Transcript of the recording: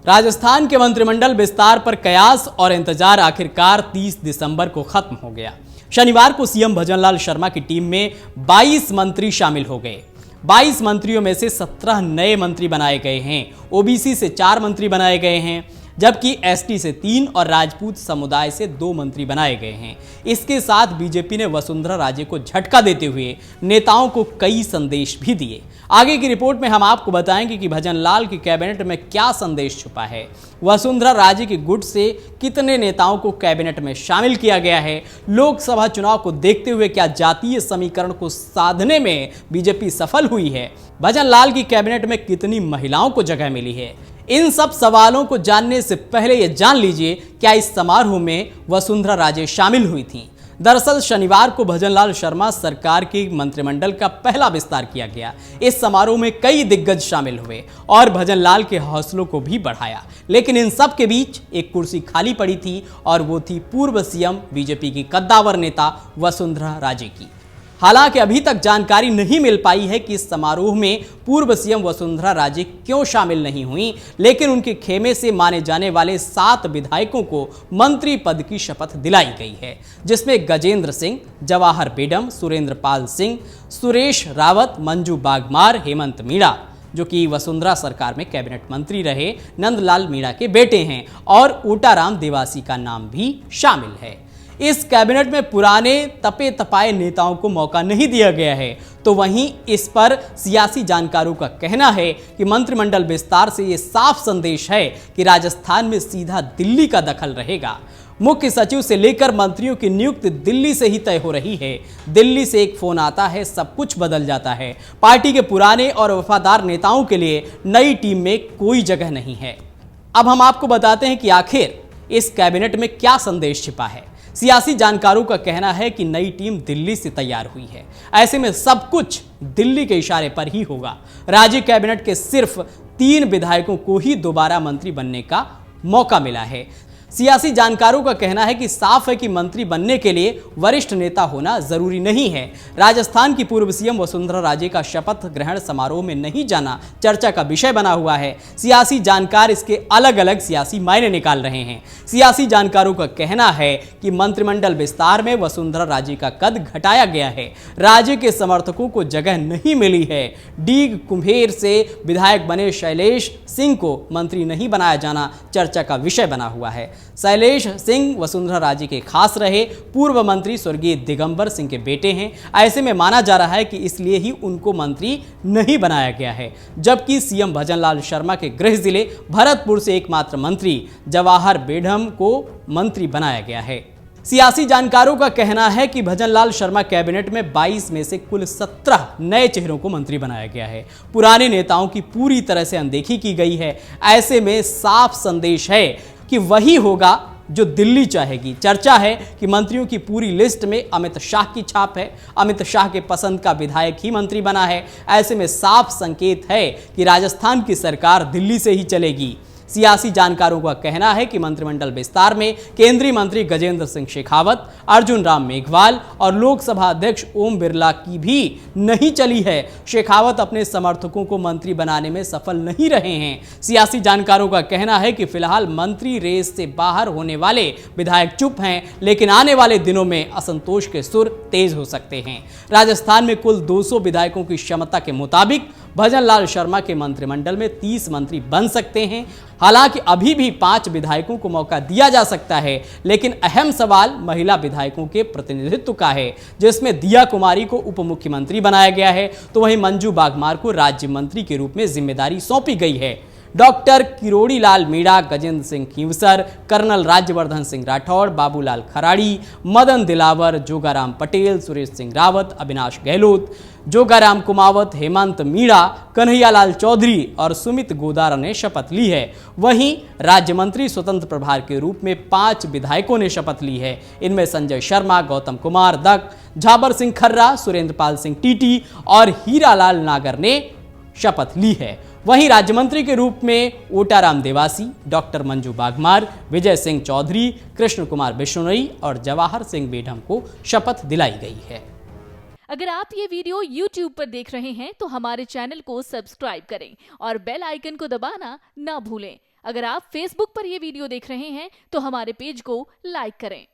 राजस्थान के मंत्रिमंडल विस्तार पर कयास और इंतजार आखिरकार 30 दिसंबर को खत्म हो गया। शनिवार को सीएम भजनलाल शर्मा की टीम में 22 मंत्री शामिल हो गए। 22 मंत्रियों में से 17 नए मंत्री बनाए गए हैं। ओबीसी से 4 मंत्री बनाए गए हैं, जबकि एसटी से 3 और राजपूत समुदाय से 2 मंत्री बनाए गए हैं। इसके साथ बीजेपी ने वसुंधरा राजे को झटका देते हुए नेताओं को कई संदेश भी दिए। आगे की रिपोर्ट में हम आपको बताएंगे कि भजनलाल की कैबिनेट में क्या संदेश छुपा है, वसुंधरा राजे के गुट से कितने नेताओं को कैबिनेट में शामिल किया गया है, लोकसभा चुनाव को देखते हुए क्या जातीय समीकरण को साधने में बीजेपी सफल हुई है, भजनलाल की कैबिनेट में कितनी महिलाओं को जगह मिली है। इन सब सवालों को जानने से पहले यह जान लीजिए क्या इस समारोह में वसुंधरा राजे शामिल हुई थीं। दरअसल शनिवार को भजनलाल शर्मा सरकार के मंत्रिमंडल का पहला विस्तार किया गया। इस समारोह में कई दिग्गज शामिल हुए और भजनलाल के हौसलों को भी बढ़ाया, लेकिन इन सब के बीच एक कुर्सी खाली पड़ी थी और वो थी पूर्व सीएम बीजेपी की कद्दावर नेता वसुंधरा राजे की। हालांकि अभी तक जानकारी नहीं मिल पाई है कि इस समारोह में पूर्व सीएम वसुंधरा राजे क्यों शामिल नहीं हुई, लेकिन उनके खेमे से माने जाने वाले 7 विधायकों को मंत्री पद की शपथ दिलाई गई है, जिसमें गजेंद्र सिंह, जवाहर बेडम, सुरेंद्र पाल सिंह, सुरेश रावत, मंजू बागमार, हेमंत मीणा जो कि वसुंधरा सरकार में कैबिनेट मंत्री रहे, नंदलाल मीणा के बेटे हैं, और ऊटाराम देवासी का नाम भी शामिल है। इस कैबिनेट में पुराने तपे तपाए नेताओं को मौका नहीं दिया गया है, तो वहीं इस पर सियासी जानकारों का कहना है कि मंत्रिमंडल विस्तार से ये साफ संदेश है कि राजस्थान में सीधा दिल्ली का दखल रहेगा। मुख्य सचिव से लेकर मंत्रियों की नियुक्ति दिल्ली से ही तय हो रही है। दिल्ली से एक फोन आता है, सब कुछ बदल जाता है। पार्टी के पुराने और वफादार नेताओं के लिए नई टीम में कोई जगह नहीं है। अब हम आपको बताते हैं कि आखिर इस कैबिनेट में क्या संदेश छिपा है। सियासी जानकारों का कहना है कि नई टीम दिल्ली से तैयार हुई है, ऐसे में सब कुछ दिल्ली के इशारे पर ही होगा। राज्य कैबिनेट के सिर्फ 3 विधायकों को ही दोबारा मंत्री बनने का मौका मिला है। सियासी जानकारों का कहना है कि साफ है कि मंत्री बनने के लिए वरिष्ठ नेता होना जरूरी नहीं है। राजस्थान की पूर्व सीएम वसुंधरा राजे का शपथ ग्रहण समारोह में नहीं जाना चर्चा का विषय बना हुआ है। सियासी जानकार इसके अलग अलग सियासी मायने निकाल रहे हैं। सियासी जानकारों का कहना है कि मंत्रिमंडल विस्तार में वसुंधरा राजे का कद घटाया गया है। राजे के समर्थकों को जगह नहीं मिली है। डीग कुम्हेर से विधायक बने शैलेश सिंह को मंत्री नहीं बनाया जाना चर्चा का विषय बना हुआ है। शैलेश सिंह वसुंधरा राजे के खास रहे पूर्व मंत्री स्वर्गीय दिगंबर सिंह के बेटे हैं। ऐसे में माना जा रहा है कि इसलिए ही उनको मंत्री नहीं बनाया गया है, जबकि सीएम भजनलाल शर्मा के गृह जिले भरतपुर से एकमात्र मंत्री जवाहर बेडम को मंत्री बनाया गया है। सियासी जानकारों का कहना है कि भजनलाल शर्मा कैबिनेट में 22 में से कुल 17 नए चेहरों को मंत्री बनाया गया है। पुराने नेताओं की पूरी तरह से अनदेखी की गई है। ऐसे में साफ संदेश है कि वही होगा जो दिल्ली चाहेगी। चर्चा है कि मंत्रियों की पूरी लिस्ट में अमित शाह की छाप है। अमित शाह के पसंद का विधायक ही मंत्री बना है। ऐसे में साफ संकेत है कि राजस्थान की सरकार दिल्ली से ही चलेगी। सियासी जानकारों का कहना है कि मंत्रिमंडल विस्तार में केंद्रीय मंत्री गजेंद्र सिंह शेखावत, अर्जुन राम मेघवाल और लोकसभा अध्यक्ष ओम बिरला की भी नहीं चली है। शेखावत अपने समर्थकों को मंत्री बनाने में सफल नहीं रहे हैं। सियासी जानकारों का कहना है कि फिलहाल मंत्री रेस से बाहर होने वाले विधायक चुप हैं, लेकिन आने वाले दिनों में असंतोष के सुर तेज हो सकते हैं। राजस्थान में कुल 200 विधायकों की क्षमता के मुताबिक भजनलाल शर्मा के मंत्रिमंडल में 30 मंत्री बन सकते हैं। हालांकि अभी भी 5 विधायकों को मौका दिया जा सकता है, लेकिन अहम सवाल महिला विधायकों के प्रतिनिधित्व का है, जिसमें दिया कुमारी को उप मुख्यमंत्री बनाया गया है, तो वहीं मंजू बागमार को राज्य मंत्री के रूप में जिम्मेदारी सौंपी गई है। डॉक्टर किरोड़ी लाल मीणा, गजेंद्र सिंह खींवसर, कर्नल राज्यवर्धन सिंह राठौड़, बाबूलाल खराड़ी, मदन दिलावर, जोगाराम पटेल, सुरेश सिंह रावत, अविनाश गहलोत, जोगाराम कुमावत, हेमंत मीणा, कन्हैयालाल चौधरी और सुमित गोदारा ने शपथ ली है। वहीं राज्य मंत्री स्वतंत्र प्रभार के रूप में 5 विधायकों ने शपथ ली है। इनमें संजय शर्मा, गौतम कुमार दक, झाबर सिंह खर्रा, सुरेंद्र पाल सिंह टीटी और हीरालाल नागर ने शपथ ली है। वहीं राज्य मंत्री के रूप में ऊटाराम देवासी, डॉक्टर मंजू बागमार, विजय सिंह चौधरी, कृष्ण कुमार बिश्नोई और जवाहर सिंह बेडम को शपथ दिलाई गई है। अगर आप ये वीडियो YouTube पर देख रहे हैं तो हमारे चैनल को सब्सक्राइब करें और बेल आइकन को दबाना ना भूलें। अगर आप Facebook पर यह वीडियो देख रहे हैं तो हमारे पेज को लाइक करें।